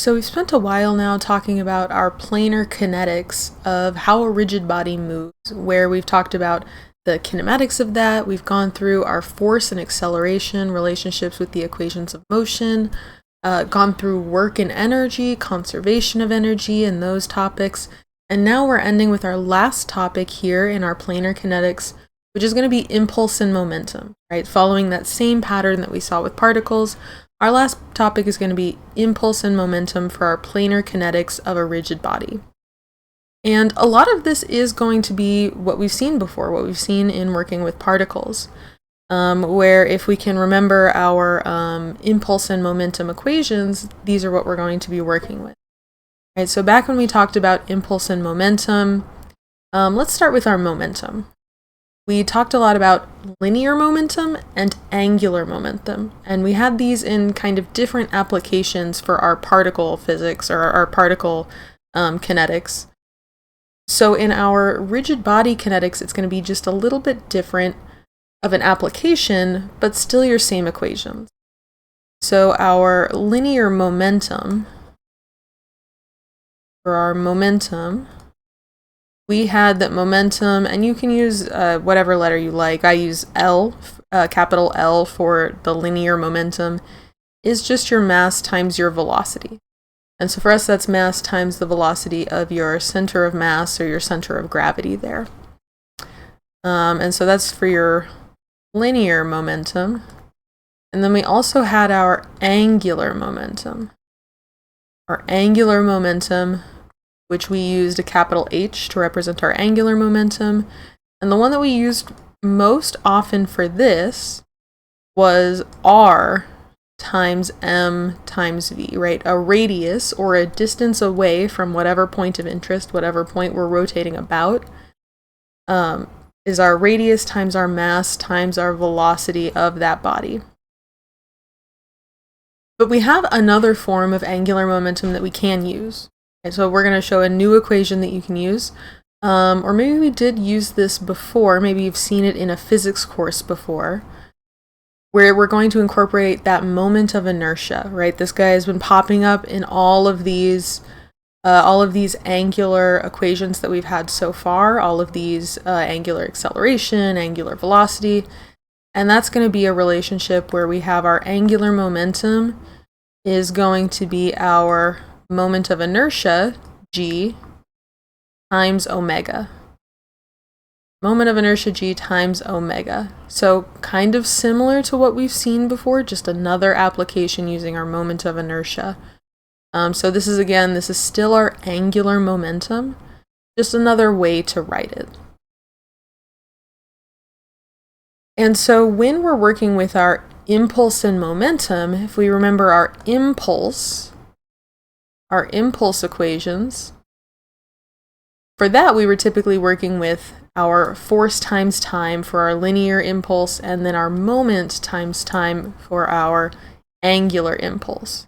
So we've spent a while now talking about our planar kinetics of how a rigid body moves, where we've talked about the kinematics of that. We've gone through our force and acceleration relationships with the equations of motion, gone through work and energy, conservation of energy, and those topics. And now we're ending with our last topic here in our planar kinetics, which is going to be impulse and momentum, right? Following that same pattern that we saw with particles. Our last topic is going to be impulse and momentum for our planar kinetics of a rigid body. And a lot of this is going to be what we've seen before, what we've seen in working with particles, where if we can remember our impulse and momentum equations, these are what we're going to be working with. Right, so back when we talked about impulse and momentum, let's start with our momentum. We talked a lot about linear momentum and angular momentum, and we had these in kind of different applications for our particle physics or our particle kinetics. So in our rigid body kinetics, it's going to be just a little bit different of an application, but still your same equations. So our linear momentum, for our momentum, we had that momentum, and you can use whatever letter you like. I use L, capital L for the linear momentum, is just your mass times your velocity. And so for us, that's mass times the velocity of your center of mass or your center of gravity there. And so that's for your linear momentum. And then we also had our angular momentum. Our angular momentum, which we used a capital H to represent our angular momentum. And the one that we used most often for this was R times M times V, right? A radius, or a distance away from whatever point of interest, whatever point we're rotating about, is our radius times our mass times our velocity of that body. But we have another form of angular momentum that we can use. Okay, so we're going to show a new equation that you can use, or maybe we did use this before, maybe you've seen it in a physics course before, where we're going to incorporate that moment of inertia, right? This guy has been popping up in all of these angular equations that we've had so far, all of these angular acceleration, angular velocity, and that's going to be a relationship where we have our angular momentum is going to be our moment of inertia, g, times omega. Moment of inertia, g, times omega. So kind of similar to what we've seen before, just another application using our moment of inertia. So this is still our angular momentum, just another way to write it. And so when we're working with our impulse and momentum, if we remember our impulse equations, for that we were typically working with our force times time for our linear impulse, and then our moment times time for our angular impulse.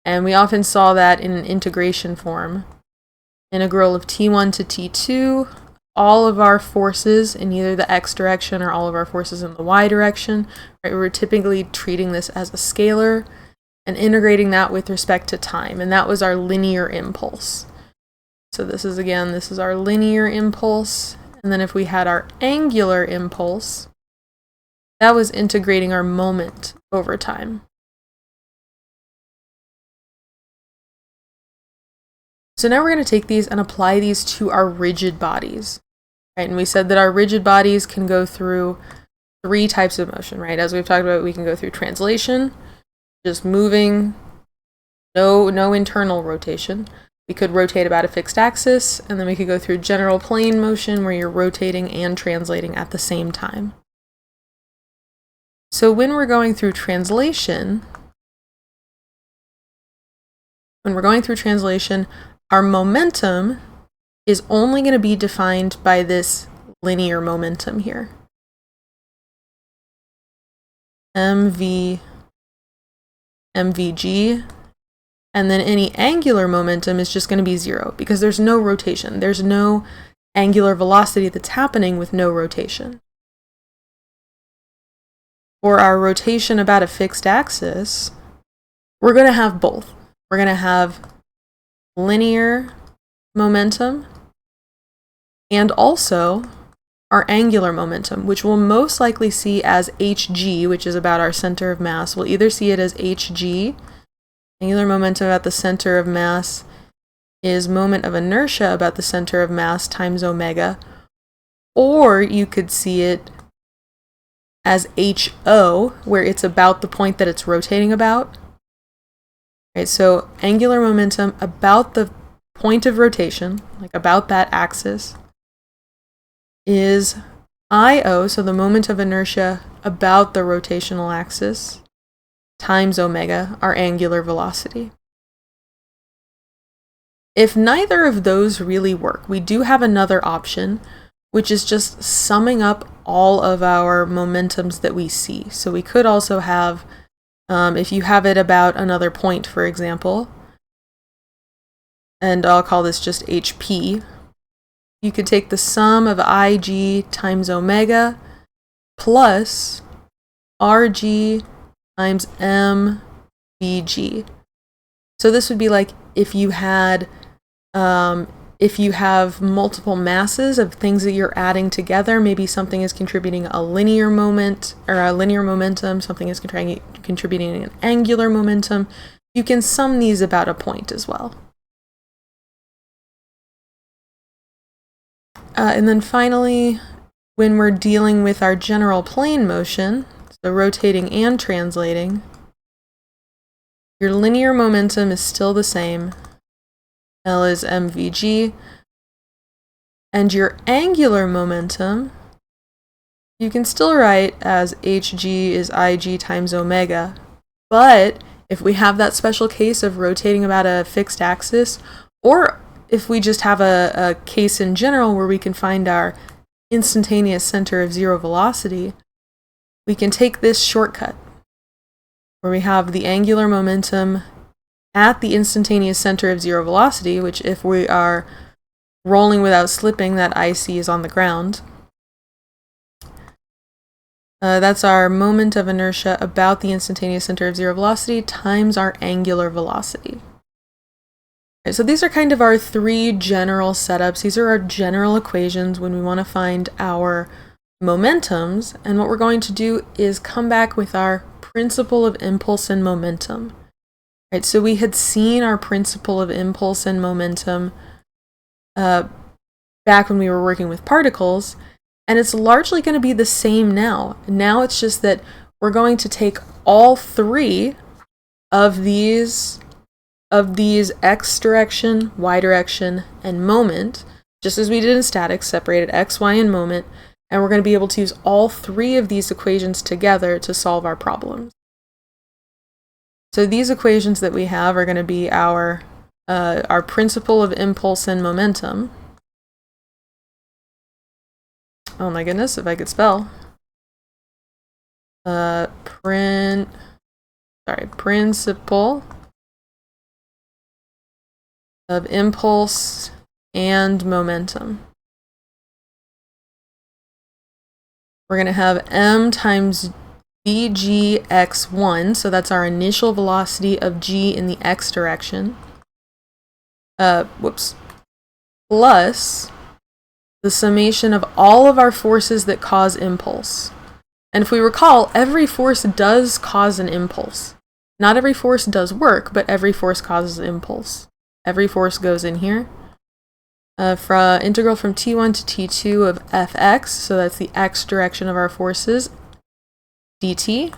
And we often saw that in an integration form. Integral of t1 to t2, all of our forces in either the x direction or all of our forces in the y direction. Right? We're typically treating this as a scalar and integrating that with respect to time, and that was our linear impulse. So this is our linear impulse, and then if we had our angular impulse, that was integrating our moment over time. So now we're going to take these and apply these to our rigid bodies, right? And we said that our rigid bodies can go through 3 types of motion, right? As we've talked about, we can go through translation, just moving, no internal rotation. We could rotate about a fixed axis, and then we could go through general plane motion where you're rotating and translating at the same time. So when we're going through translation, our momentum is only going to be defined by this linear momentum here. mvg, and then any angular momentum is just going to be 0 because there's no rotation. There's no angular velocity that's happening with no rotation. For our rotation about a fixed axis, we're going to have both. We're going to have linear momentum and also our angular momentum, which we'll most likely see as hg, which is about our center of mass. We'll either see it as hg, angular momentum at the center of mass, is moment of inertia about the center of mass times omega, or you could see it as HO, where it's about the point that it's rotating about. Right, so angular momentum about the point of rotation, like about that axis, is IO, so the moment of inertia about the rotational axis, times omega, our angular velocity. If neither of those really work, we do have another option, which is just summing up all of our momentums that we see. So we could also have, if you have it about another point, for example, and I'll call this just HP, you could take the sum of IG times omega plus RG times MVG. So this would be like if you have multiple masses of things that you're adding together, maybe something is contributing a linear moment or a linear momentum, something is contributing an angular momentum, you can sum these about a point as well. And then finally, when we're dealing with our general plane motion, so rotating and translating, your linear momentum is still the same. L is mvg. And your angular momentum, you can still write as hg is ig times omega. But if we have that special case of rotating about a fixed axis, or if we just have a case in general where we can find our instantaneous center of zero velocity, we can take this shortcut where we have the angular momentum at the instantaneous center of zero velocity, which if we are rolling without slipping, that IC is on the ground. That's our moment of inertia about the instantaneous center of zero velocity times our angular velocity. So these are kind of our three general setups. These are our general equations when we want to find our momentums. And what we're going to do is come back with our principle of impulse and momentum. Right, so we had seen our principle of impulse and momentum back when we were working with particles, and it's largely going to be the same now. Now it's just that we're going to take all three of these x direction, y direction, and moment, just as we did in statics, separated x, y, and moment, and we're going to be able to use all three of these equations together to solve our problems. So these equations that we have are going to be our principle of impulse and momentum. Oh my goodness, if I could spell. Principle of impulse and momentum. We're going to have m times vgx1, so that's our initial velocity of g in the x direction, plus the summation of all of our forces that cause impulse. And if we recall, every force does cause an impulse. Not every force does work, but every force causes impulse. Every force goes in here. Integral from t1 to t2 of fx, so that's the x direction of our forces, dt,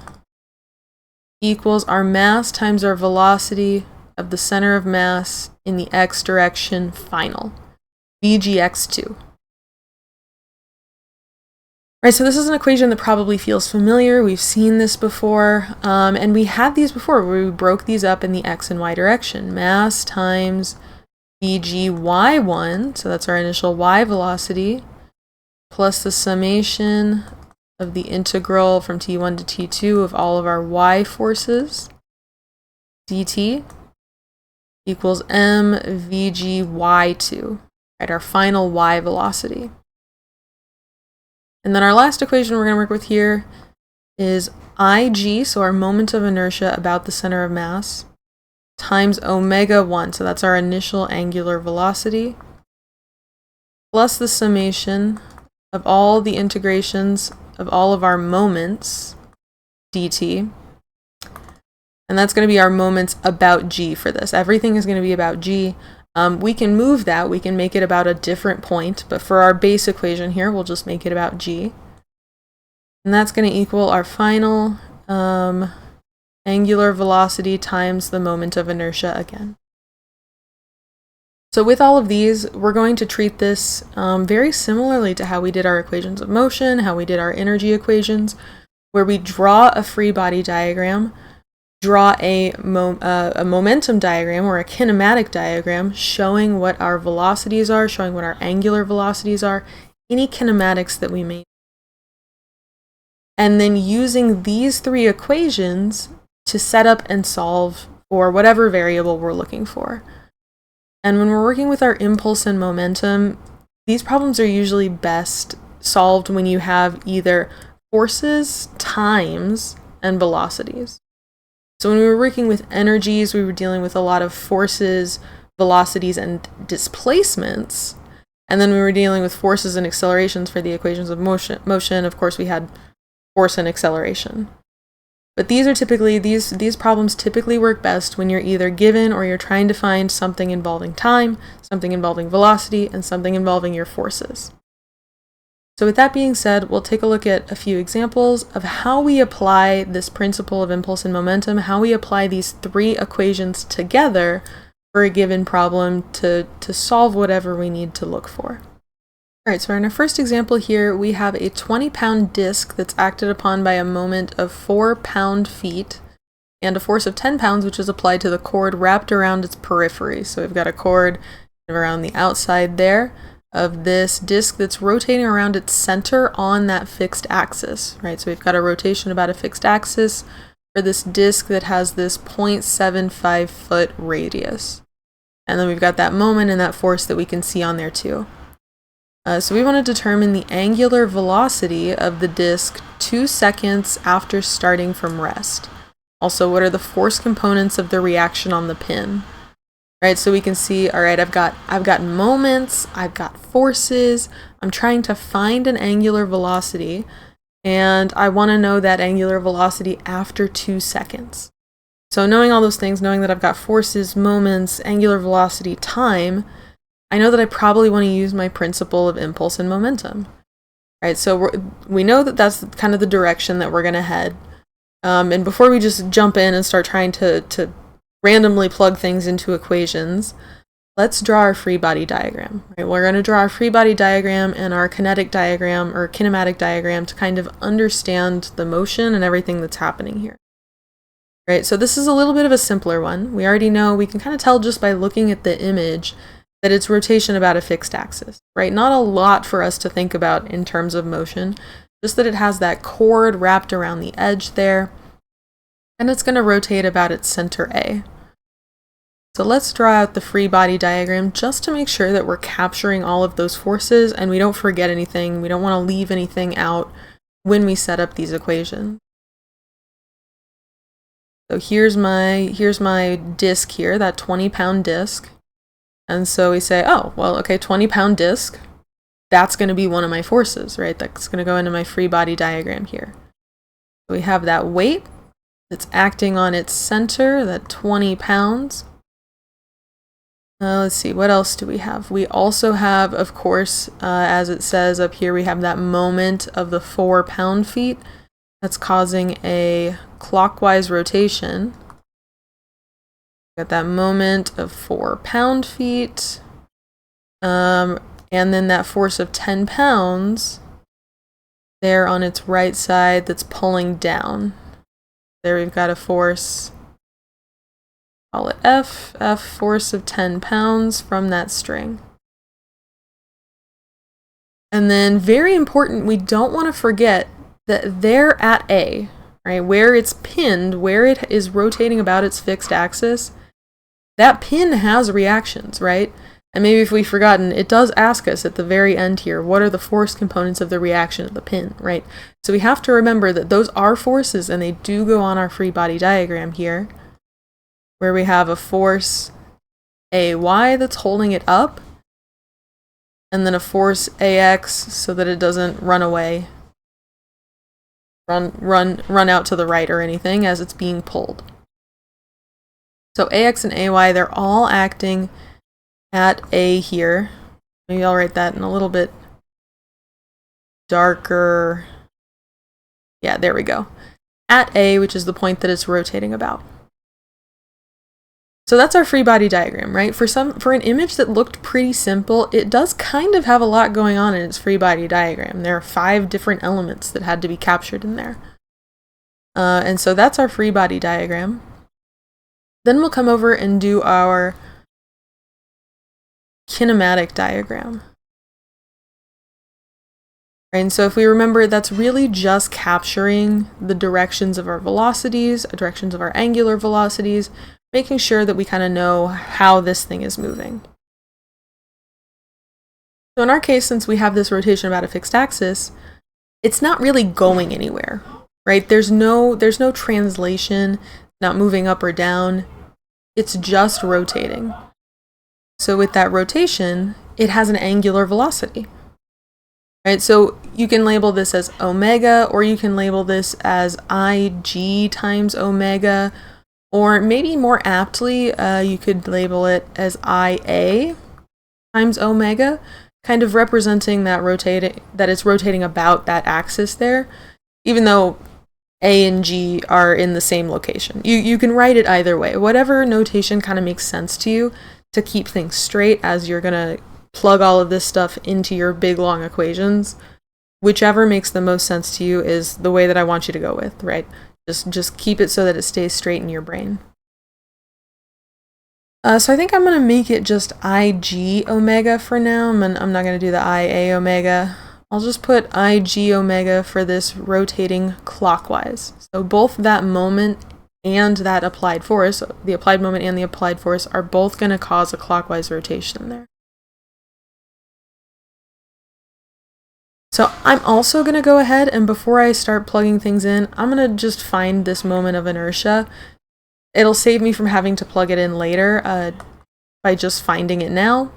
equals our mass times our velocity of the center of mass in the x direction final, vgx2. Right, so this is an equation that probably feels familiar. We've seen this before, and we had these before where we broke these up in the x and y direction. Mass times vgy1, so that's our initial y velocity, plus the summation of the integral from t1 to t2 of all of our y forces, dt, equals mvgy2, right, our final y velocity. And then our last equation we're going to work with here is IG, so our moment of inertia about the center of mass, times omega 1, so that's our initial angular velocity, plus the summation of all the integrations of all of our moments, dt. And that's going to be our moments about g for this. Everything is going to be about g. We can move that. We can make it about a different point, but for our base equation here, we'll just make it about g. And that's going to equal our final angular velocity times the moment of inertia again. So with all of these, we're going to treat this very similarly to how we did our equations of motion, how we did our energy equations, where we draw a free body diagram, draw a momentum diagram or a kinematic diagram showing what our velocities are, showing what our angular velocities are, any kinematics that we made. And then using these three equations to set up and solve for whatever variable we're looking for. And when we're working with our impulse and momentum, these problems are usually best solved when you have either forces, times, and velocities. So when we were working with energies, we were dealing with a lot of forces, velocities, and displacements. And then we were dealing with forces and accelerations for the equations of motion. Of course, we had force and acceleration. But these problems typically work best when you're either given or you're trying to find something involving time, something involving velocity, and something involving your forces. So with that being said, we'll take a look at a few examples of how we apply this principle of impulse and momentum, how we apply these three equations together for a given problem to solve whatever we need to look for. All right, so in our first example here, we have a 20-pound disc that's acted upon by a moment of 4 pound-feet and a force of 10 pounds, which is applied to the cord wrapped around its periphery. So we've got a cord around the outside there of this disc that's rotating around its center on that fixed axis, right? So we've got a rotation about a fixed axis for this disc that has this 0.75 foot radius. And then we've got that moment and that force that we can see on there too. So we want to determine the angular velocity of the disc 2 seconds after starting from rest. Also, what are the force components of the reaction on the pin? Right, so we can see, all right, I've got moments, I've got forces, I'm trying to find an angular velocity, and I want to know that angular velocity after 2 seconds. So knowing all those things, knowing that I've got forces, moments, angular velocity, time, I know that I probably want to use my principle of impulse and momentum. Right, so we know that that's kind of the direction that we're going to head. And before we just jump in and start trying to randomly plug things into equations, let's draw our free body diagram. Right? We're going to draw our free body diagram and our kinetic diagram or kinematic diagram to kind of understand the motion and everything that's happening here. Right, so this is a little bit of a simpler one. We already know, we can kind of tell just by looking at the image that it's rotation about a fixed axis, right? Not a lot for us to think about in terms of motion, just that it has that cord wrapped around the edge there, and it's going to rotate about its center A. So let's draw out the free body diagram just to make sure that we're capturing all of those forces and we don't forget anything. We don't want to leave anything out when we set up these equations. So here's my disc here, that 20-pound disc. And so we say, oh, well, okay, 20-pound disc, that's going to be one of my forces, right? That's going to go into my free body diagram here. So we have that weight that's acting on its center, that 20 pounds. Let's see, what else do we have? We also have, of course, as it says up here, we have that moment of the 4 pound-feet that's causing a clockwise rotation. Got that moment of 4 pound-feet, and then that force of 10 pounds there on its right side that's pulling down. There we've got a force, call it F force of 10 pounds from that string. And then very important, we don't want to forget that there at A, right, where it's pinned, where it is rotating about its fixed axis, that pin has reactions, right? And maybe if we've forgotten, it does ask us at the very end here, what are the force components of the reaction of the pin, right? So we have to remember that those are forces and they do go on our free body diagram here. where we have a force AY that's holding it up, and then a force AX so that it doesn't run away, run out to the right or anything as it's being pulled. So AX and AY, they're all acting at A here. Maybe I'll write that in a little bit darker. Yeah, there we go. At A, which is the point that it's rotating about. So that's our free body diagram, right? For an image that looked pretty simple, it does kind of have a lot going on in its free body diagram. There are 5 different elements that had to be captured in there. And so that's our free body diagram. Then we'll come over and do our kinematic diagram. Right, and so if we remember, that's really just capturing the directions of our velocities, directions of our angular velocities, making sure that we kind of know how this thing is moving. So in our case, since we have this rotation about a fixed axis, it's not really going anywhere, right? There's no translation, not moving up or down. It's just rotating. So with that rotation, it has an angular velocity. Right, so you can label this as omega, or you can label this as Ig times omega, or maybe more aptly, you could label it as Ia times omega, kind of representing that it's rotating about that axis there, even though A and G are in the same location. You can write it either way. Whatever notation kind of makes sense to you to keep things straight as you're gonna plug all of this stuff into your big long equations. Whichever makes the most sense to you is the way that I want you to go with, right? Just keep it so that it stays straight in your brain. So I think I'm going to make it just Ig omega for now. I'm not going to do the Ia omega. I'll just put Ig omega for this rotating clockwise. So both that moment and that applied force, the applied moment and the applied force, are both going to cause a clockwise rotation there. So I'm also going to go ahead and before I start plugging things in, I'm going to just find this moment of inertia. It'll save me from having to plug it in later by just finding it now.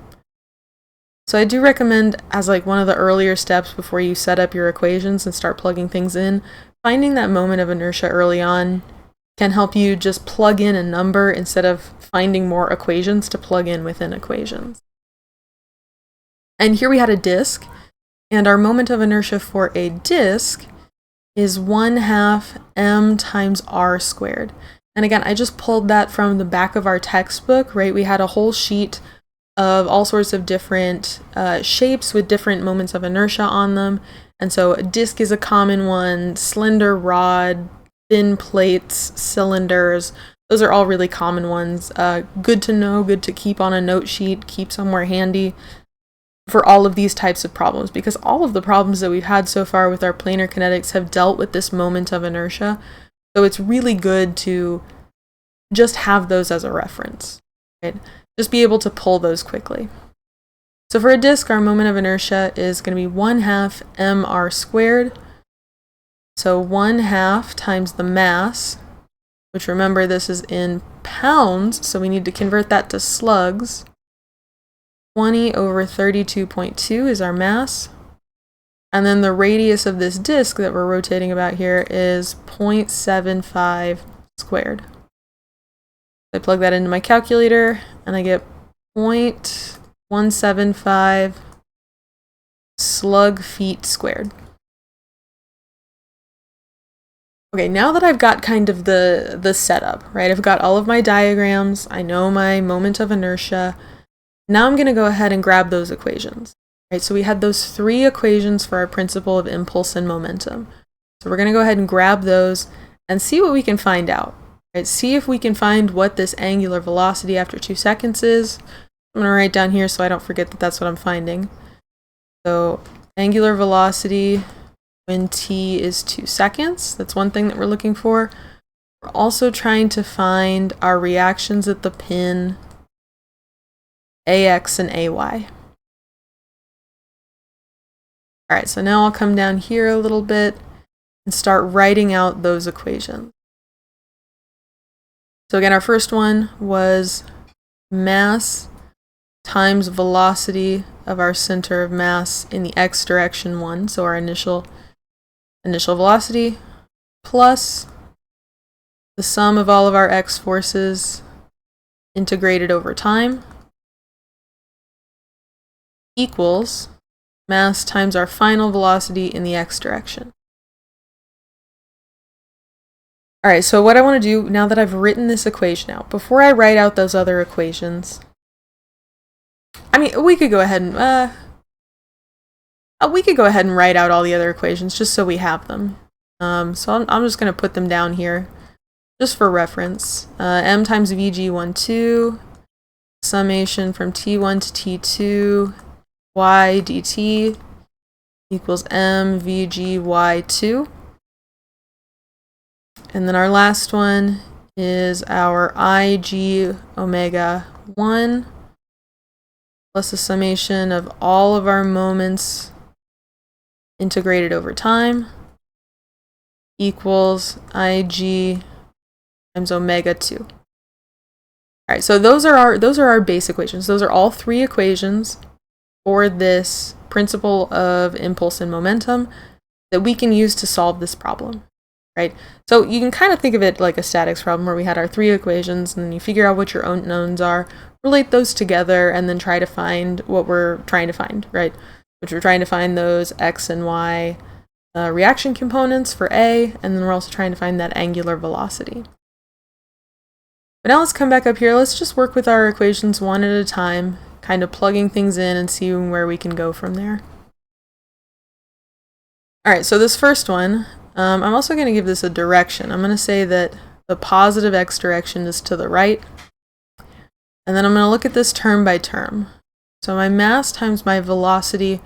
So I do recommend, as like one of the earlier steps before you set up your equations and start plugging things in, finding that moment of inertia early on can help you just plug in a number instead of finding more equations to plug in within equations. And here we had a disk. And our moment of inertia for a disk is 1/2 m times r squared. And again, I just pulled that from the back of our textbook, right? We had a whole sheet of all sorts of different shapes with different moments of inertia on them. And so a disk is a common one, slender rod, thin plates, cylinders. Those are all really common ones. Good to know, good to keep on a note sheet, keep somewhere handy for all of these types of problems, because all of the problems that we've had so far with our planar kinetics have dealt with this moment of inertia. So it's really good to just have those as a reference, right? Just be able to pull those quickly. So for a disk, our moment of inertia is going to be 1/2 mr squared. So 1/2 times the mass, which remember this is in pounds, so we need to convert that to slugs. 20 over 32.2 is our mass. And then the radius of this disk that we're rotating about here is 0.75 squared. I plug that into my calculator and I get 0.175 slug feet squared. Okay, now that I've got kind of the setup, right? I've got all of my diagrams. I know my moment of inertia. Now I'm going to go ahead and grab those equations, right? So we had those 3 equations for our principle of impulse and momentum. So we're going to go ahead and grab those and see what we can find out, right? See if we can find what this angular velocity after 2 seconds is. I'm going to write down here so I don't forget that that's what I'm finding. So angular velocity when t is 2 seconds. That's one thing that we're looking for. We're also trying to find our reactions at the pin AX and AY. Alright, so now I'll come down here a little bit and start writing out those equations. So again, our first one was mass times velocity of our center of mass in the x direction one, so our initial velocity, plus the sum of all of our x forces integrated over time, equals mass times our final velocity in the x direction. Alright, so what I want to do now that I've written this equation out, before I write out those other equations, I mean, we could go ahead and write out all the other equations just so we have them. So I'm just going to put them down here just for reference. M times Vg12, summation from T1 to T2, y dt equals M Vgy2. And then our last one is our Ig omega 1 plus the summation of all of our moments integrated over time equals Ig times omega 2. Alright, so those are our base equations. Those are all three equations for this principle of impulse and momentum that we can use to solve this problem. Right? So you can kind of think of it like a statics problem where we had our three equations and then you figure out what your unknowns are, relate those together, and then try to find what we're trying to find, right? Which we're trying to find those x and y reaction components for A, and then we're also trying to find that angular velocity. But now let's come back up here. Let's just work with our equations one at a time, kind of plugging things in and seeing where we can go from there. Alright, so this first one, I'm also going to give this a direction. I'm going to say that the positive x direction is to the right. And then I'm going to look at this term by term. So my mass times my velocity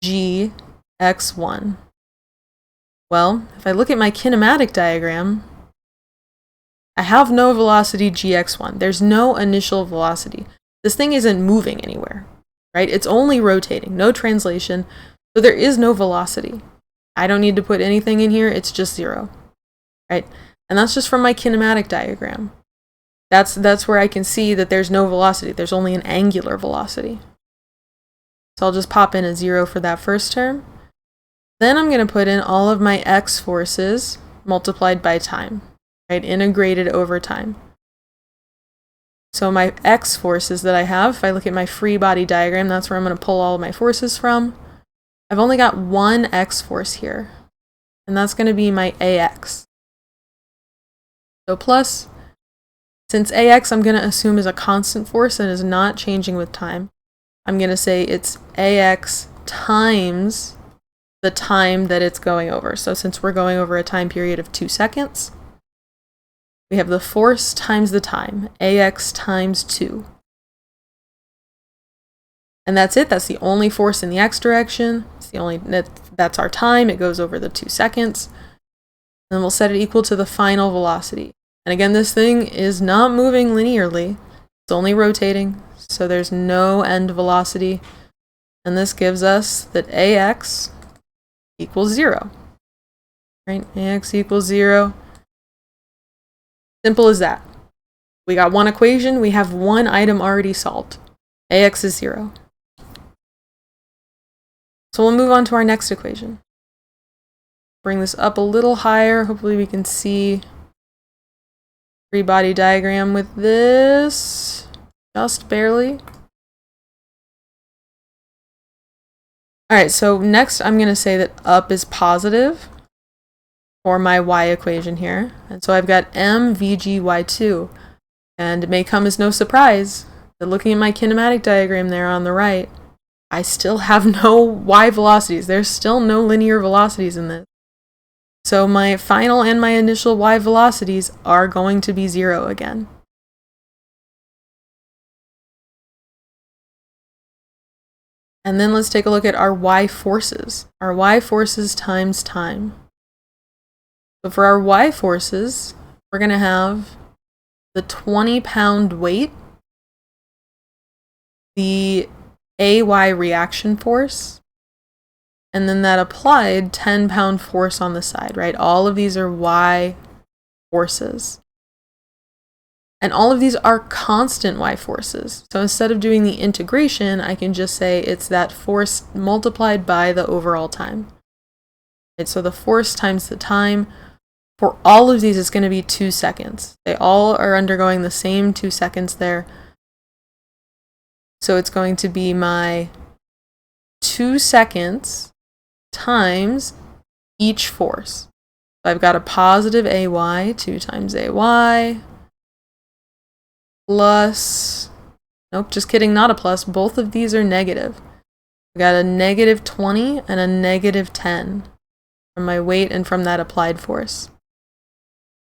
g x1. Well, if I look at my kinematic diagram, I have no velocity gx1. There's no initial velocity. This thing isn't moving anywhere, right? It's only rotating, no translation. So there is no velocity. I don't need to put anything in here, it's just 0, right? And that's just from my kinematic diagram. That's where I can see that there's no velocity, there's only an angular velocity. So I'll just pop in a 0 for that first term. Then I'm going to put in all of my x forces multiplied by time, right? Integrated over time. So my x forces that I have, if I look at my free body diagram, that's where I'm going to pull all of my forces from. I've only got one x force here, and that's going to be my ax. So plus, since ax I'm going to assume is a constant force and is not changing with time, I'm going to say it's ax times the time that it's going over. So since we're going over a time period of 2 seconds, we have the force times the time, ax times 2. And that's it. That's the only force in the x direction. That's our time. It goes over the 2 seconds. And we'll set it equal to the final velocity. And again, this thing is not moving linearly. It's only rotating. So there's no end velocity. And this gives us that ax equals 0. Right? Ax equals 0. Simple as that. We got one equation. We have one item already solved. Ax is 0. So we'll move on to our next equation. Bring this up a little higher. Hopefully we can see free body diagram with this. Just barely. Alright, so next I'm going to say that up is positive for my y equation here. And so I've got m vgy2. And it may come as no surprise that looking at my kinematic diagram there on the right, I still have no y velocities. There's still no linear velocities in this. So my final and my initial y velocities are going to be 0 again. And then let's take a look at our y forces. Our y forces times time. So for our y forces, we're going to have the 20-pound weight, the AY reaction force, and then that applied 10-pound force on the side, right? All of these are Y forces. And all of these are constant y forces. So instead of doing the integration, I can just say it's that force multiplied by the overall time. Right, so the force times the time for all of these is going to be 2 seconds. They all are undergoing the same 2 seconds there. So it's going to be my 2 seconds times each force. So I've got a positive AY, 2 times AY, plus, nope, just kidding, not a plus. Both of these are negative. I've got a negative 20 and a negative 10 from my weight and from that applied force.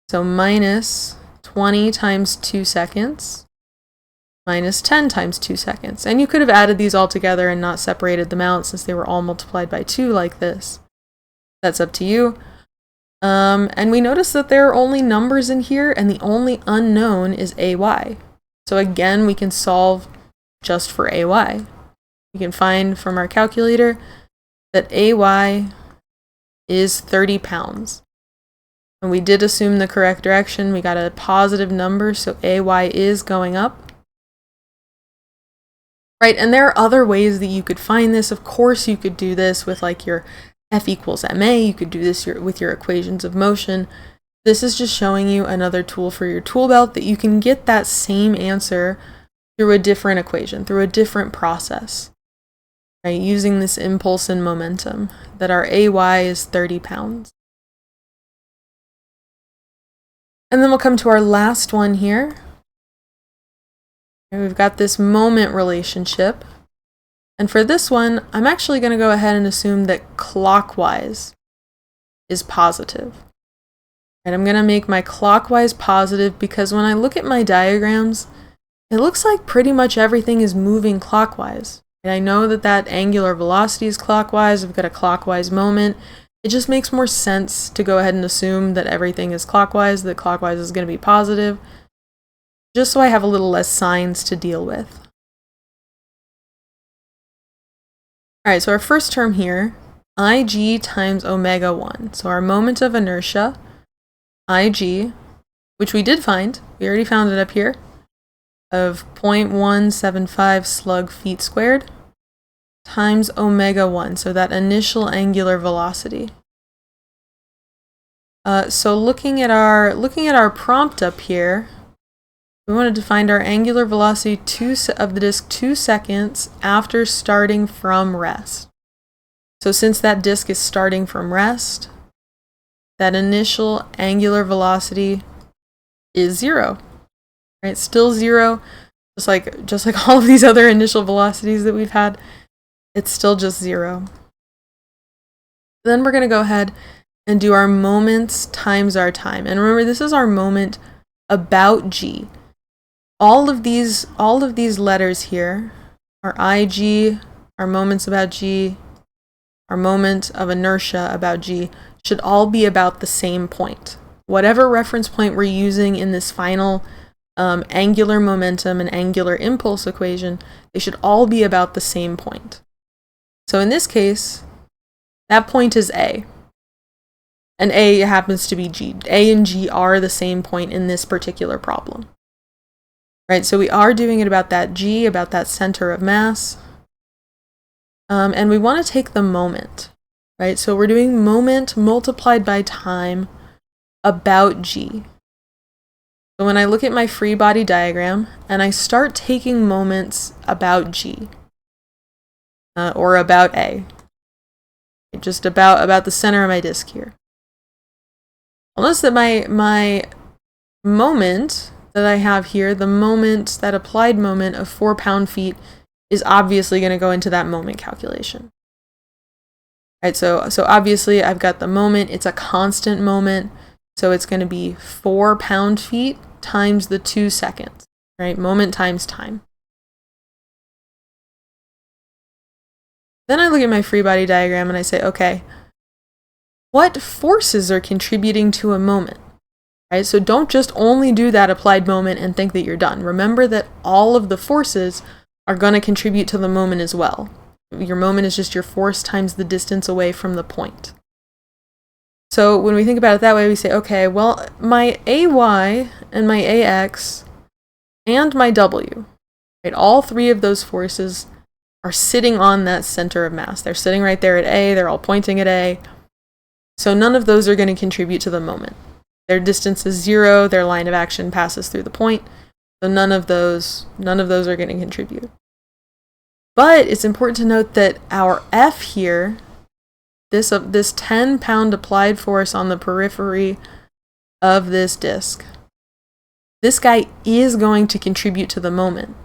So minus 20 times 2 seconds, minus 10 times 2 seconds. And you could have added these all together and not separated them out since they were all multiplied by 2 like this. That's up to you. And we notice that there are only numbers in here and the only unknown is AY. So again, we can solve just for AY. We can find from our calculator that AY is 30 pounds. And we did assume the correct direction. We got a positive number, so AY is going up. Right, and there are other ways that you could find this. Of course, you could do this with like your F equals ma. You could do this with your equations of motion. This is just showing you another tool for your tool belt that you can get that same answer through a different equation, through a different process. Right, using this impulse and momentum, that our AY is 30 pounds. And then we'll come to our last one here. And we've got this moment relationship. And for this one, I'm actually going to go ahead and assume that clockwise is positive. And I'm going to make my clockwise positive because when I look at my diagrams, it looks like pretty much everything is moving clockwise. And I know that that angular velocity is clockwise. I've got a clockwise moment. It just makes more sense to go ahead and assume that everything is clockwise, that clockwise is going to be positive, just so I have a little less signs to deal with. All right, so our first term here, IG times omega 1. So our moment of inertia, IG, which we did find, we already found it up here, of 0.175 slug feet squared, times omega 1, so that initial angular velocity. So looking at our prompt up here, we wanted to find our angular velocity of the disk 2 seconds after starting from rest. So since that disk is starting from rest, that initial angular velocity is 0. Right? Still 0, just like all of these other initial velocities that we've had. It's still just 0. Then we're going to go ahead and do our moments times our time. And remember, this is our moment about G. All of these letters here, our IG, our moments about G, our moment of inertia about G, should all be about the same point. Whatever reference point we're using in this final angular momentum and angular impulse equation, they should all be about the same point. So in this case, that point is A. And A happens to be G. A and G are the same point in this particular problem. Right, so we are doing it about that G, about that center of mass. And we want to take the moment. Right, so we're doing moment multiplied by time about G. So when I look at my free body diagram and I start taking moments about G, or about A, just about the center of my disk here. I'll notice that my moment that I have here, the moment, that applied moment of 4 pound-feet, is obviously going to go into that moment calculation. Right, so obviously I've got the moment, it's a constant moment, so it's going to be 4 pound-feet times the 2 seconds, right? Moment times time. Then I look at my free body diagram and I say, okay, what forces are contributing to a moment? Right? So don't just only do that applied moment and think that you're done. Remember that all of the forces are going to contribute to the moment as well. Your moment is just your force times the distance away from the point. So when we think about it that way, we say, okay, well, my AY and my AX and my W. Right? All three of those forces are sitting on that center of mass. They're sitting right there at A, they're all pointing at A. So none of those are going to contribute to the moment. Their distance is 0, their line of action passes through the point, so none of those are going to contribute. But it's important to note that our F here, this 10-pound applied force on the periphery of this disk, this guy is going to contribute to the moment.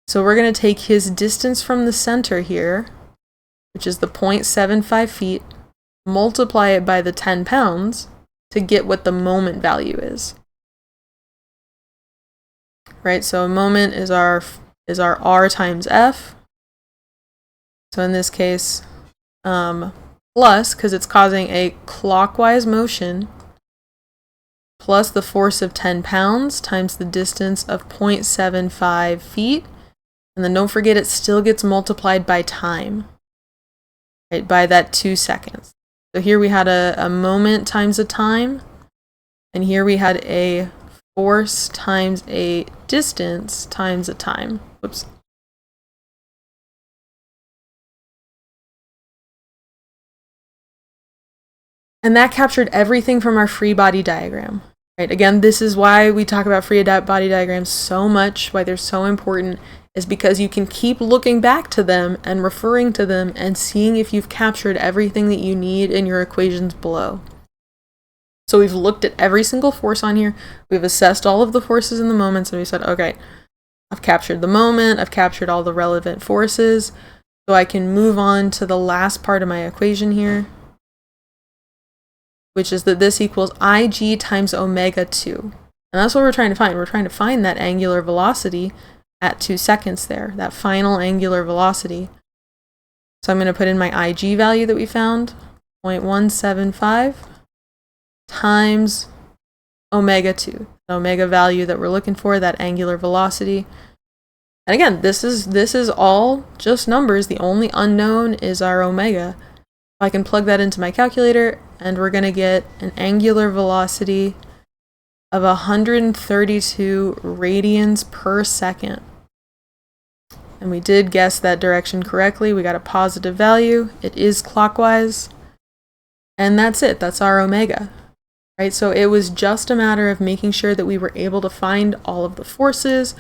So we're going to take his distance from the center here, which is the 0.75 feet, multiply it by the 10 pounds to get what the moment value is. Right, so a moment is our R times F. So in this case, plus, because it's causing a clockwise motion, plus the force of 10 pounds times the distance of 0.75 feet. And then don't forget, it still gets multiplied by time, right, by that 2 seconds. So here we had a moment times a time, and here we had a force times a distance times a time. Whoops. And that captured everything from our free body diagram. Right? Again, this is why we talk about free body diagrams so much, why they're so important, is because you can keep looking back to them and referring to them and seeing if you've captured everything that you need in your equations below. So we've looked at every single force on here, we've assessed all of the forces in the moments, and we said, okay, I've captured the moment, I've captured all the relevant forces, so I can move on to the last part of my equation here, which is that this equals IG times omega 2. And that's what we're trying to find. We're trying to find that angular velocity at 2 seconds there, that final angular velocity. So I'm going to put in my IG value that we found, 0.175 times omega 2, the omega value that we're looking for, that angular velocity. And again, this is all just numbers. The only unknown is our omega. I can plug that into my calculator, and we're going to get an angular velocity of 132 radians per second. And we did guess that direction correctly. We got a positive value. It is clockwise. And that's it. That's our omega. Right? So it was just a matter of making sure that we were able to find all of the forces,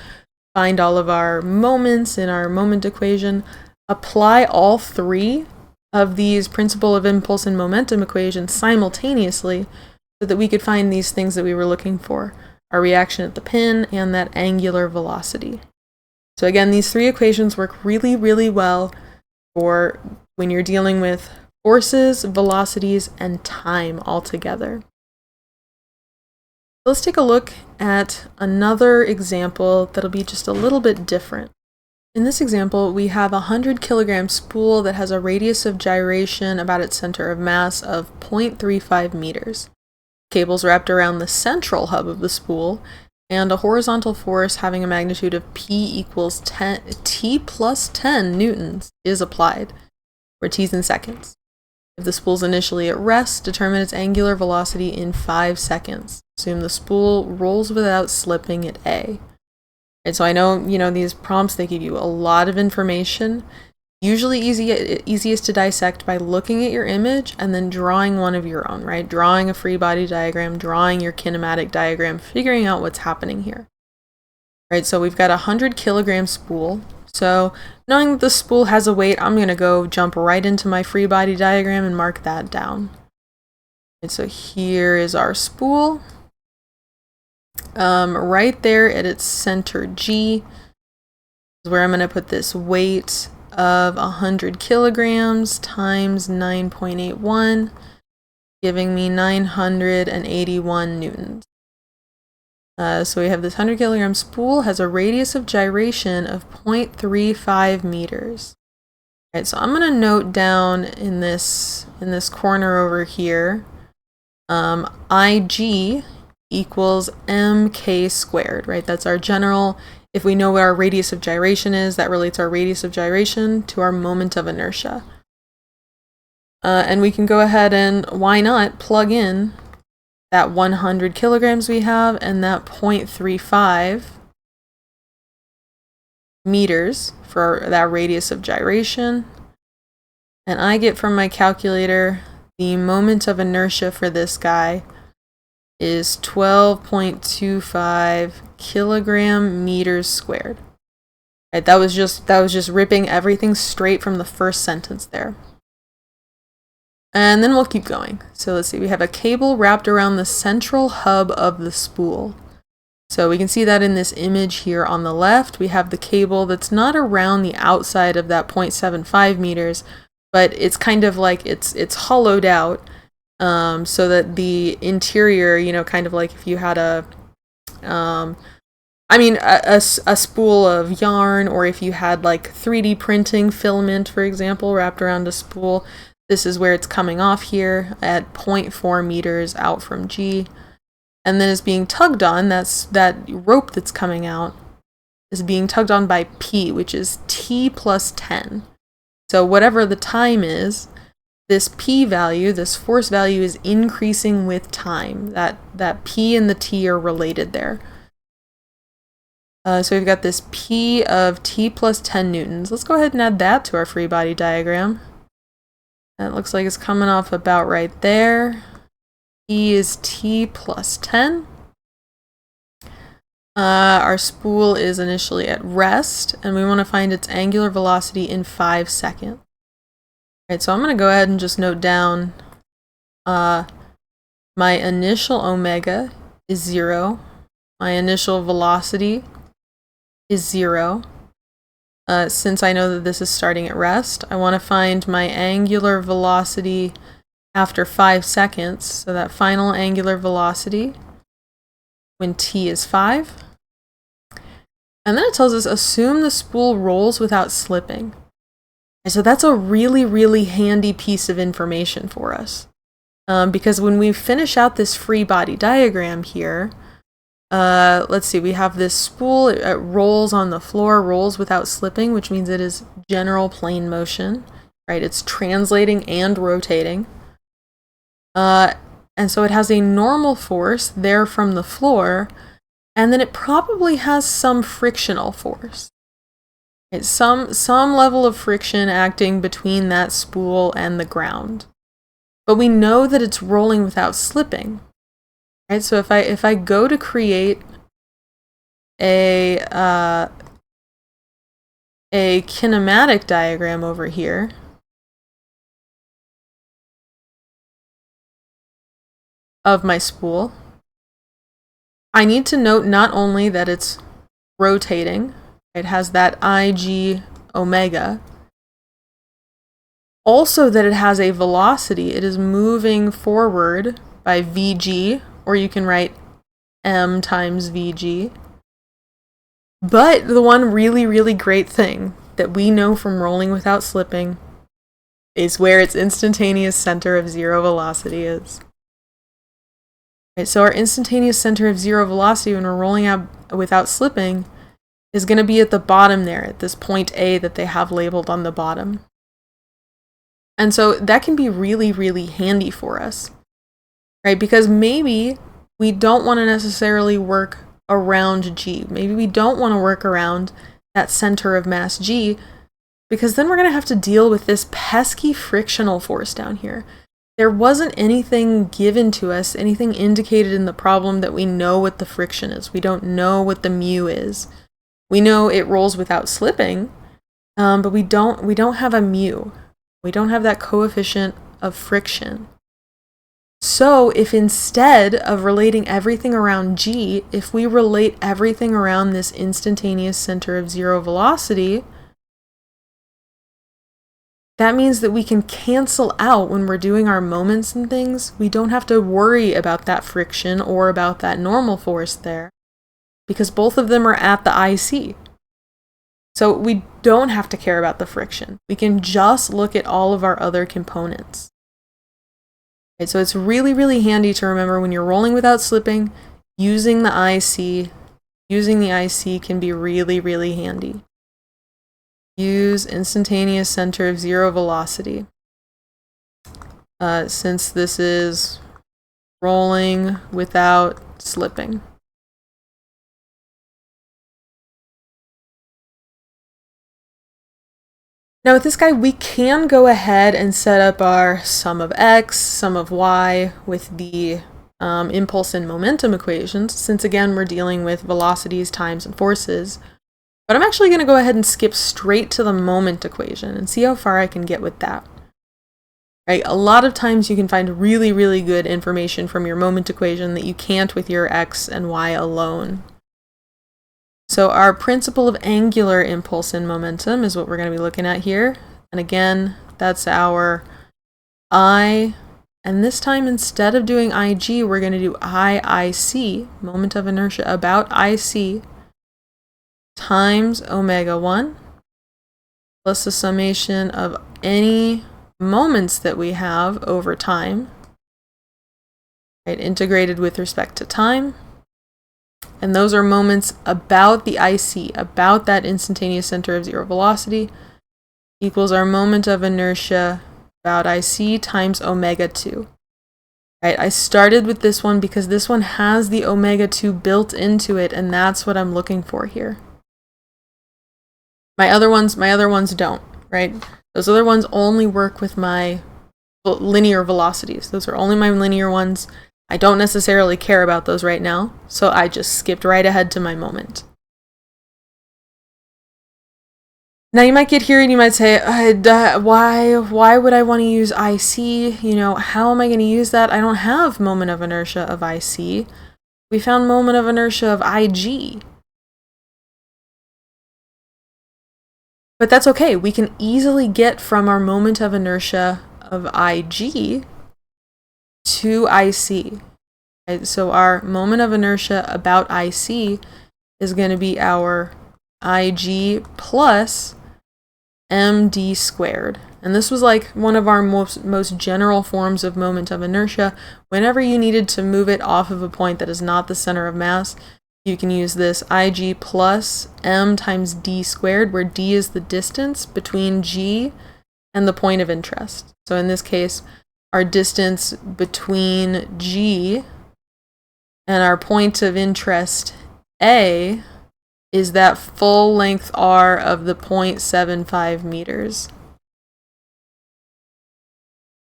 find all of our moments in our moment equation, apply all three of these principle of impulse and momentum equations simultaneously so that we could find these things that we were looking for, our reaction at the pin and that angular velocity. So again, these three equations work really, really well for when you're dealing with forces, velocities, and time all together. Let's take a look at another example that'll be just a little bit different. In this example, we have a 100 kilogram spool that has a radius of gyration about its center of mass of 0.35 meters. Cables wrapped around the central hub of the spool, and a horizontal force having a magnitude of P equals T plus 10 newtons is applied, where T's in seconds. If the spool's initially at rest, determine its angular velocity in 5 seconds. Assume the spool rolls without slipping at A. And so I know, these prompts, they give you a lot of information. Usually easiest to dissect by looking at your image and then drawing one of your own, right? Drawing a free body diagram, drawing your kinematic diagram, figuring out what's happening here. Right, so we've got a 100 kilogram spool. So knowing that the spool has a weight, I'm going to go jump right into my free body diagram and mark that down. And so here is our spool. Right there at its center G is where I'm going to put this weight of 100 kilograms times 9.81, giving me 981 newtons. So we have this 100 kilogram spool has a radius of gyration of 0.35 meters. All right, so I'm going to note down in this corner over here, IG equals mk squared, right? That's our general, if we know what our radius of gyration is, that relates our radius of gyration to our moment of inertia. And we can go ahead and, why not, plug in that 100 kilograms we have and that 0.35 meters for that radius of gyration. And I get from my calculator the moment of inertia for this guy is 12.25 kilogram meters squared. Right, that was just ripping everything straight from the first sentence there. And then we'll keep going. So let's see, we have a cable wrapped around the central hub of the spool. So we can see that in this image here on the left, we have the cable that's not around the outside of that 0.75 meters, but it's kind of like it's hollowed out, so that the interior, you know, kind of like if you had a spool of yarn, or if you had like 3D printing filament, for example, wrapped around a spool, this is where it's coming off here at 0.4 meters out from G. And then is being tugged on, that rope that's coming out is being tugged on by P, which is T plus 10. So whatever the time is, this P value, this force value, is increasing with time. That P and the T are related there. So we've got this P of T plus 10 newtons. Let's go ahead and add that to our free body diagram. That looks like it's coming off about right there. P is T plus 10. Our spool is initially at rest, and we want to find its angular velocity in 5 seconds. Alright, so I'm going to go ahead and just note down my initial omega is 0. My initial velocity is 0. Since I know that this is starting at rest, I want to find my angular velocity after 5 seconds, so that final angular velocity when t is 5. And then it tells us assume the spool rolls without slipping. And so that's a really, really handy piece of information for us. Because when we finish out this free body diagram here, let's see, we have this spool, it rolls on the floor, rolls without slipping, which means it is general plane motion, right? It's translating and rotating. And so it has a normal force there from the floor, and then it probably has some frictional force. It's some level of friction acting between that spool and the ground. But we know that it's rolling without slipping. Right? So if I go to create a kinematic diagram over here, of my spool, I need to note not only that it's rotating, it has that IG omega, also that it has a velocity. It is moving forward by VG, or you can write M times VG. But the one really, really great thing that we know from rolling without slipping is where its instantaneous center of zero velocity is. Right, so our instantaneous center of zero velocity when we're rolling out without slipping is going to be at the bottom there, at this point A that they have labeled on the bottom. And so that can be really, really handy for us, right? Because maybe we don't want to necessarily work around G. Maybe we don't want to work around that center of mass G, because then we're going to have to deal with this pesky frictional force down here. There wasn't anything given to us, anything indicated in the problem that we know what the friction is. We don't know what the mu is. We know it rolls without slipping, but we don't have a mu. We don't have that coefficient of friction. So if instead of relating everything around G, if we relate everything around this instantaneous center of zero velocity, that means that we can cancel out when we're doing our moments and things. We don't have to worry about that friction or about that normal force there, because both of them are at the IC. So we don't have to care about the friction. We can just look at all of our other components. Right, so it's really, really handy to remember when you're rolling without slipping, using the IC. Using the IC can be really, really handy. Use instantaneous center of zero velocity. Since this is rolling without slipping. Now with this guy, we can go ahead and set up our sum of x, sum of y with the impulse and momentum equations, since again, we're dealing with velocities, times, and forces. But I'm actually going to go ahead and skip straight to the moment equation and see how far I can get with that. Right? A lot of times you can find really, really good information from your moment equation that you can't with your x and y alone. So our principle of angular impulse and momentum is what we're going to be looking at here. And again, that's our I. And this time, instead of doing IG, we're going to do IIC, moment of inertia about IC, times omega 1, plus the summation of any moments that we have over time, right, integrated with respect to time. And those are moments about the IC, about that instantaneous center of zero velocity, equals our moment of inertia about IC times omega 2. Right, I started with this one because this one has the omega 2 built into it, and that's what I'm looking for here. My other ones don't, right? Those other ones only work with my linear velocities. Those are only my linear ones. I don't necessarily care about those right now, so I just skipped right ahead to my moment. Now you might get here and you might say, why would I want to use IC? You know, how am I going to use that? I don't have moment of inertia of IC. We found moment of inertia of IG. But that's okay. We can easily get from our moment of inertia of IG to IC. Right? So our moment of inertia about IC is going to be our IG plus md squared. And this was like one of our most general forms of moment of inertia. Whenever you needed to move it off of a point that is not the center of mass, you can use this IG plus m times d squared, where d is the distance between G and the point of interest. So in this case, our distance between G and our point of interest A is that full length r of the 0.75 meters.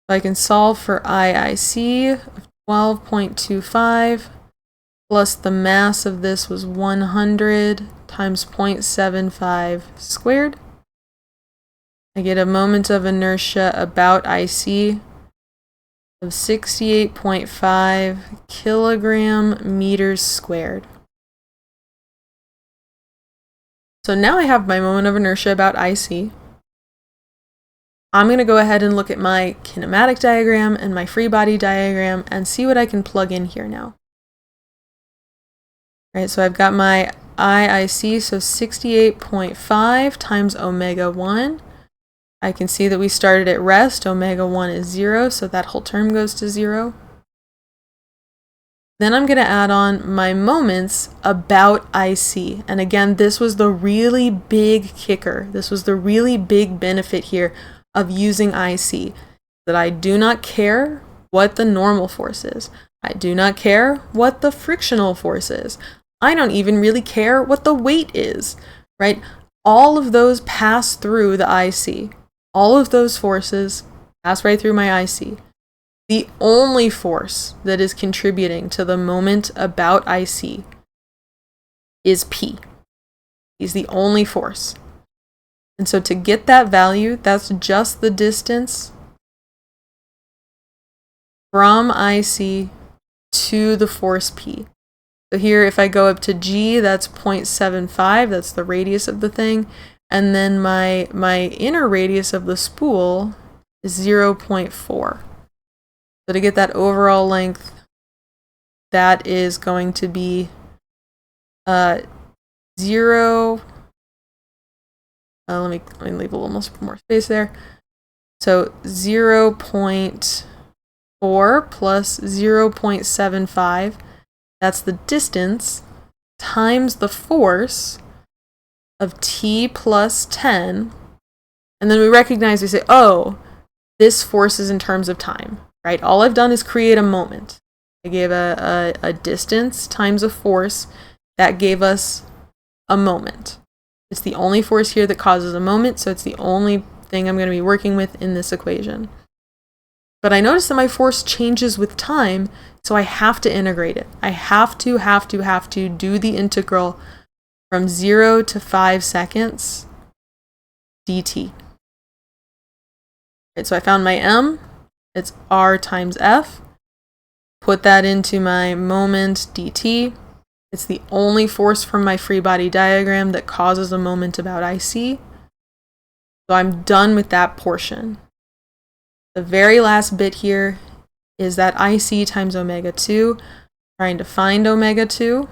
So I can solve for IIC of 12.25 plus the mass of this was 100 times 0.75 squared. I get a moment of inertia about IC of 68.5 kilogram meters squared. So now I have my moment of inertia about IC. I'm going to go ahead and look at my kinematic diagram and my free body diagram and see what I can plug in here now. All right, so I've got my IIC, so 68.5 times omega 1. I can see that we started at rest. Omega 1 is 0, so that whole term goes to 0. Then I'm going to add on my moments about IC. And again, this was the really big kicker. This was the really big benefit here of using IC. That I do not care what the normal force is. I do not care what the frictional force is. I don't even really care what the weight is, right? All of those pass through the IC. All of those forces pass right through my IC. The only force that is contributing to the moment about IC is P. He's the only force. And so to get that value, that's just the distance from IC to the force P. So here, if I go up to G, that's 0.75, that's the radius of the thing. And then my inner radius of the spool is 0.4. So to get that overall length, that is going to be 0. Let me leave a little more space there. So 0.4 plus 0.75, that's the distance, times the force of t plus 10. And then we recognize, we say, oh, this force is in terms of time, right? All I've done is create a moment. I gave a distance times a force. That gave us a moment. It's the only force here that causes a moment, so it's the only thing I'm going to be working with in this equation. But I notice that my force changes with time, so I have to integrate it. I have to do the integral from 0 to 5 seconds dt. Right, so I found my m, it's r times f. Put that into my moment dt. It's the only force from my free body diagram that causes a moment about IC. So I'm done with that portion. The very last bit here is that IC times omega 2, trying to find omega 2.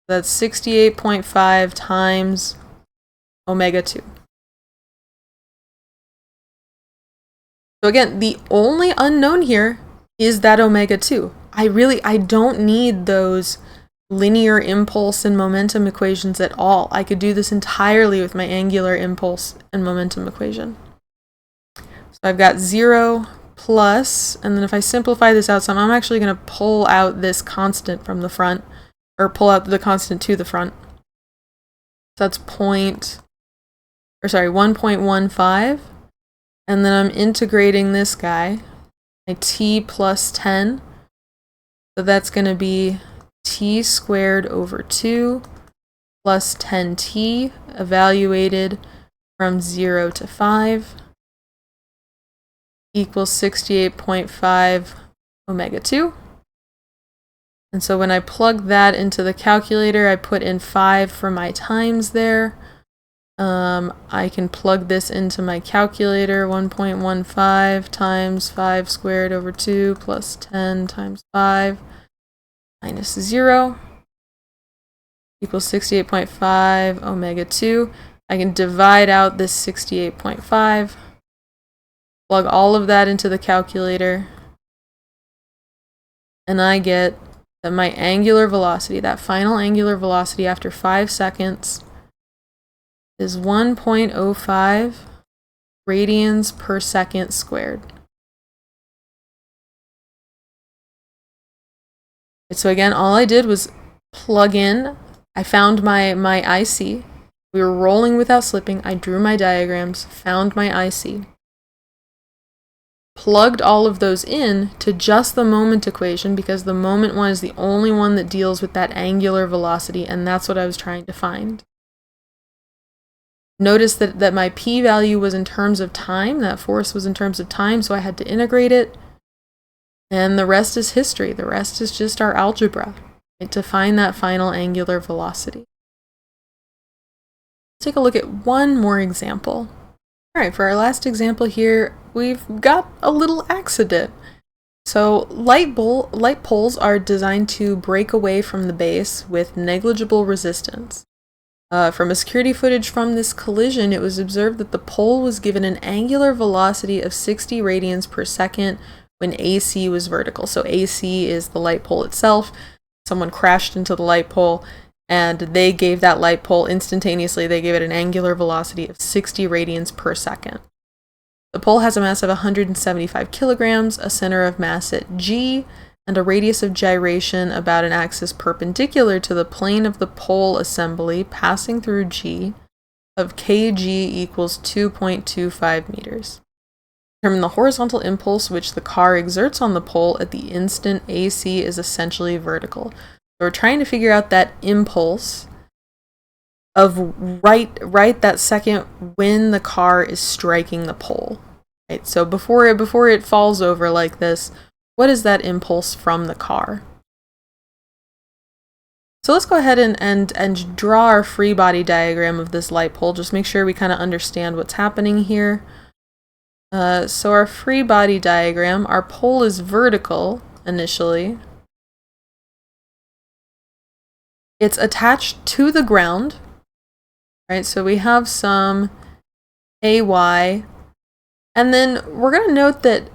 That's 68.5 times omega 2. So again, the only unknown here is that omega 2. I don't need those linear impulse and momentum equations at all. I could do this entirely with my angular impulse and momentum equation. So I've got 0 plus, and then if I simplify this out some, I'm actually going to pull out this constant from the front, or pull out the constant to the front. So that's 1.15. And then I'm integrating this guy, my t plus 10. So that's going to be t squared over 2 plus 10t, evaluated from 0 to 5, equals 68.5 omega 2. And so when I plug that into the calculator, I put in 5 for my times there. I can plug this into my calculator, 1.15 times 5 squared over 2 plus 10 times 5 minus 0 equals 68.5 omega 2. I can divide out this 68.5, plug all of that into the calculator, and I get that my angular velocity, that final angular velocity after 5 seconds, is 1.05 radians per second squared. So again, all I did was plug in. I found my IC. We were rolling without slipping. I drew my diagrams, found my IC. Plugged all of those in to just the moment equation, because the moment one is the only one that deals with that angular velocity, and that's what I was trying to find. Notice that my p-value was in terms of time, that force was in terms of time, so I had to integrate it. And the rest is history. The rest is just our algebra, right, to find that final angular velocity. Let's take a look at one more example. All right, for our last example here, we've got a little accident. So light poles are designed to break away from the base with negligible resistance. From a security footage from this collision, it was observed that the pole was given an angular velocity of 60 radians per second when AC was vertical. So AC is the light pole itself. Someone crashed into the light pole, and they gave that light pole instantaneously, they gave it an angular velocity of 60 radians per second. The pole has a mass of 175 kilograms, a center of mass at G, and a radius of gyration about an axis perpendicular to the plane of the pole assembly passing through G of kg equals 2.25 meters. Determine the horizontal impulse which the car exerts on the pole at the instant AC is essentially vertical. So we're trying to figure out that impulse of right that second when the car is striking the pole. Right? So before it falls over like this, what is that impulse from the car? So let's go ahead and draw our free body diagram of this light pole. Just make sure we kind of understand what's happening here. So our free body diagram, our pole is vertical initially. It's attached to the ground, right? So we have some AY, and then we're going to note that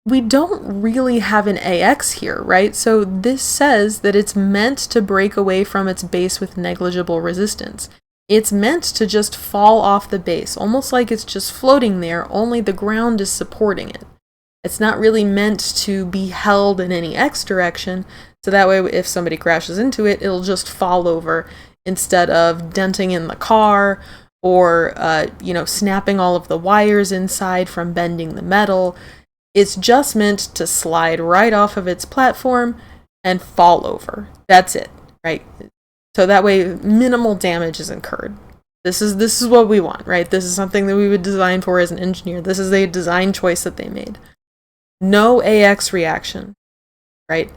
we don't really have an AX here, right? So this says that it's meant to break away from its base with negligible resistance. It's meant to just fall off the base, almost like it's just floating there, only the ground is supporting it. It's not really meant to be held in any X direction, so that way if somebody crashes into it, it'll just fall over instead of denting in the car or, snapping all of the wires inside from bending the metal. It's just meant to slide right off of its platform and fall over. That's it, right? So that way minimal damage is incurred. This is what we want, right? This is something that we would design for as an engineer. This is a design choice that they made. No AX reaction, right?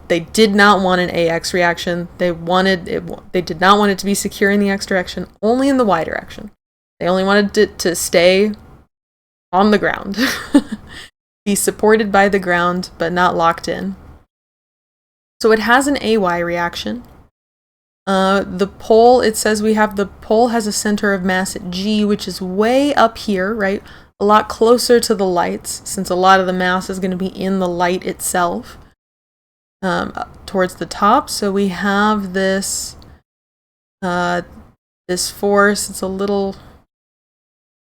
They did not want an AX reaction. They did not want it to be secure in the X direction, only in the Y direction. They only wanted it to stay on the ground. Be supported by the ground, but not locked in. So it has an AY reaction. The pole, it says the pole has a center of mass at G, which is way up here, right? A lot closer to the lights, since a lot of the mass is going to be in the light itself. Towards the top. So we have this force. It's a little,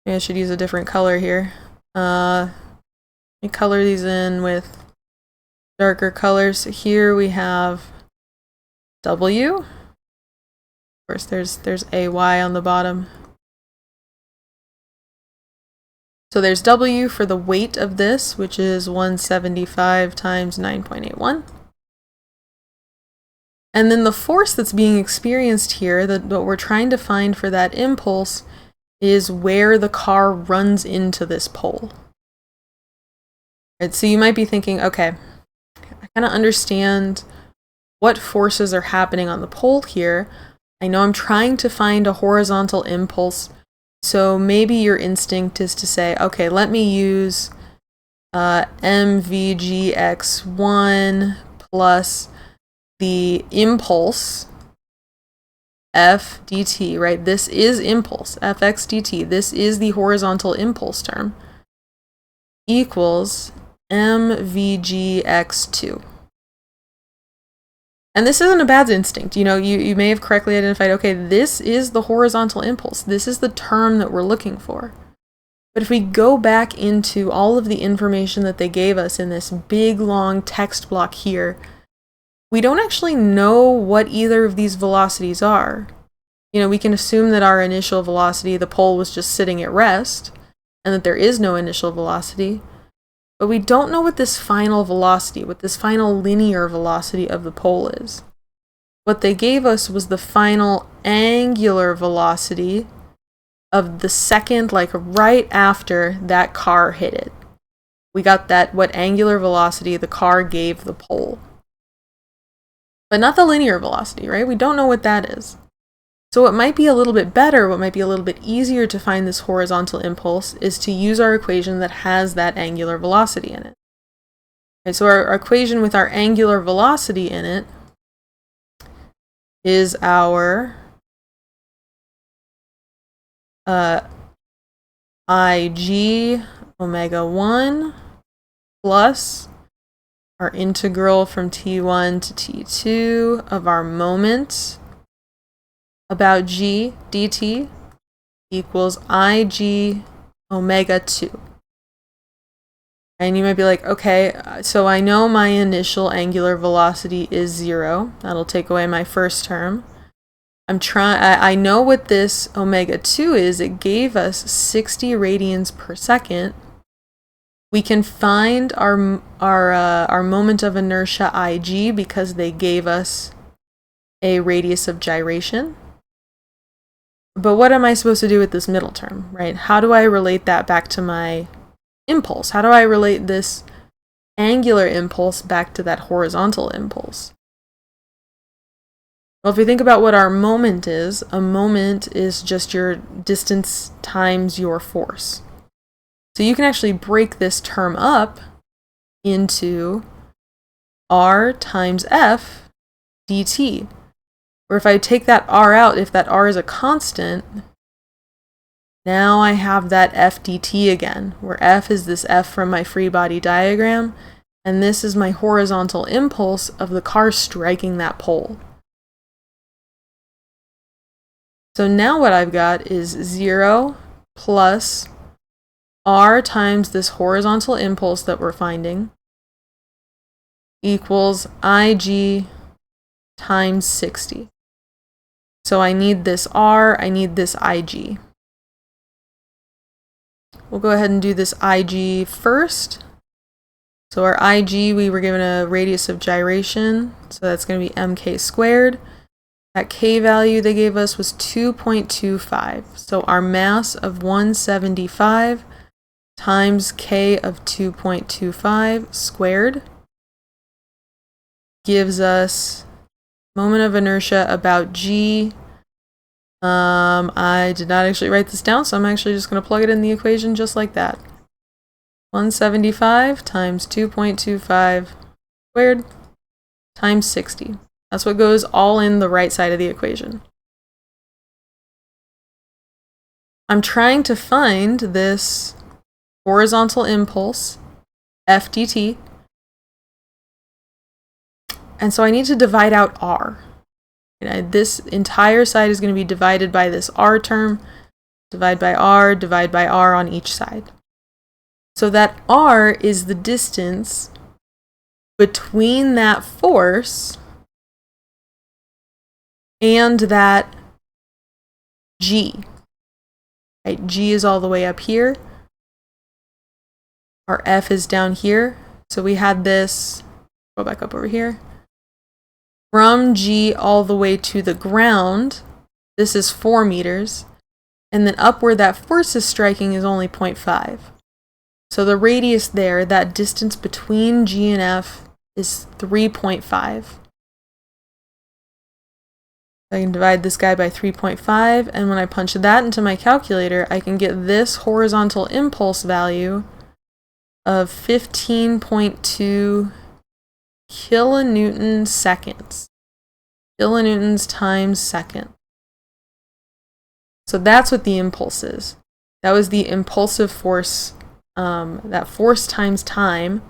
maybe I should use a different color here. Let me color these in with darker colors. So here we have W. Of course, there's AY on the bottom. So there's W for the weight of this, which is 175 times 9.81. And then the force that's being experienced here, what we're trying to find for that impulse, is where the car runs into this pole. Right, so you might be thinking, okay, I kind of understand what forces are happening on the pole here. I know I'm trying to find a horizontal impulse, so maybe your instinct is to say, okay, let me use mvgx1 plus the impulse f dt, right? This is impulse, fx dt. This is the horizontal impulse term, equals mvgx2. And this isn't a bad instinct. You may have correctly identified, okay, this is the horizontal impulse. This is the term that we're looking for. But if we go back into all of the information that they gave us in this big, long text block here, we don't actually know what either of these velocities are. We can assume that our initial velocity, the pole was just sitting at rest, and that there is no initial velocity. But we don't know what this final velocity, what this final linear velocity of the pole is. What they gave us was the final angular velocity of the second, like right after that car hit it. We got what angular velocity the car gave the pole. But not the linear velocity, right? We don't know what that is. So what might be a little bit better, what might be a little bit easier to find this horizontal impulse is to use our equation that has that angular velocity in it. Okay, so our equation with our angular velocity in it is our IG omega 1 plus our integral from t1 to t2 of our moment about g dt equals Ig omega 2. And you might be like, okay, so I know my initial angular velocity is 0. That'll take away my first term. I know what this omega 2 is. It gave us 60 radians per second. We can find our moment of inertia Ig because they gave us a radius of gyration. But what am I supposed to do with this middle term, right? How do I relate that back to my impulse? How do I relate this angular impulse back to that horizontal impulse? Well, if we think about what our moment is, a moment is just your distance times your force. So you can actually break this term up into r times f dt. Or if I take that r out, if that r is a constant, now I have that f dt again, where f is this f from my free body diagram, and this is my horizontal impulse of the car striking that pole. So now what I've got is 0 plus r times this horizontal impulse that we're finding equals Ig times 60. So I need this R, I need this IG. We'll go ahead and do this IG first. So our IG, we were given a radius of gyration, so that's going to be mk squared. That k value they gave us was 2.25. So our mass of 175 times k of 2.25 squared gives us moment of inertia about g. I did not actually write this down, so I'm actually just going to plug it in the equation just like that. 175 times 2.25 squared times 60. That's what goes all in the right side of the equation. I'm trying to find this horizontal impulse, F dt, and so I need to divide out R. This entire side is going to be divided by this R term, divide by R on each side. So that R is the distance between that force and that G. Right? G is all the way up here. Our F is down here. So we had this, go back up over here. From G all the way to the ground, this is 4 meters. And then up where that force is striking is only 0.5. So the radius there, that distance between G and F, is 3.5. I can divide this guy by 3.5, and when I punch that into my calculator, I can get this horizontal impulse value of 15.2 kilonewton seconds. Kilonewtons times second. So that's what the impulse is. That was the impulsive force, that force times time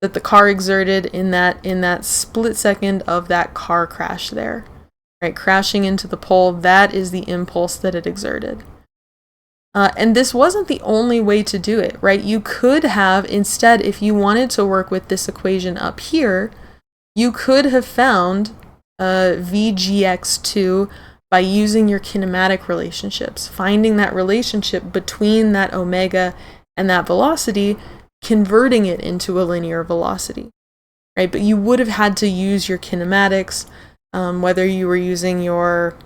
that the car exerted in that split second of that car crash there. Right, crashing into the pole, that is the impulse that it exerted. And this wasn't the only way to do it, right? You could have, instead, if you wanted to work with this equation up here, you could have found VGX2 by using your kinematic relationships, finding that relationship between that omega and that velocity, converting it into a linear velocity, right? But you would have had to use your kinematics, whether you were using your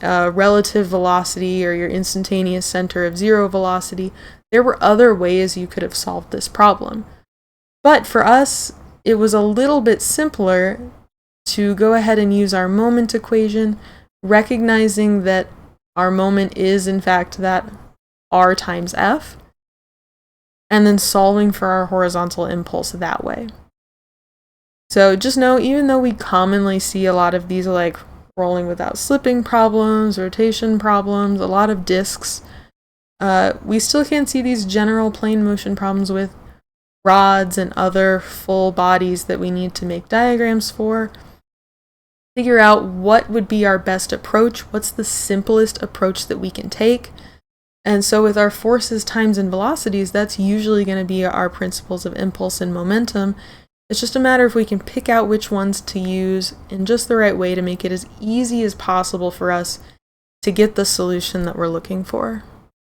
relative velocity or your instantaneous center of zero velocity. There were other ways you could have solved this problem. But for us, it was a little bit simpler to go ahead and use our moment equation, recognizing that our moment is in fact that R times F, and then solving for our horizontal impulse that way. So just know, even though we commonly see a lot of these like rolling without slipping problems, rotation problems, a lot of disks, we still can't see these general plane motion problems with rods and other full bodies that we need to make diagrams for. Figure out what would be our best approach, what's the simplest approach that we can take. And so with our forces, times, and velocities, that's usually going to be our principles of impulse and momentum. It's just a matter if we can pick out which ones to use in just the right way to make it as easy as possible for us to get the solution that we're looking for.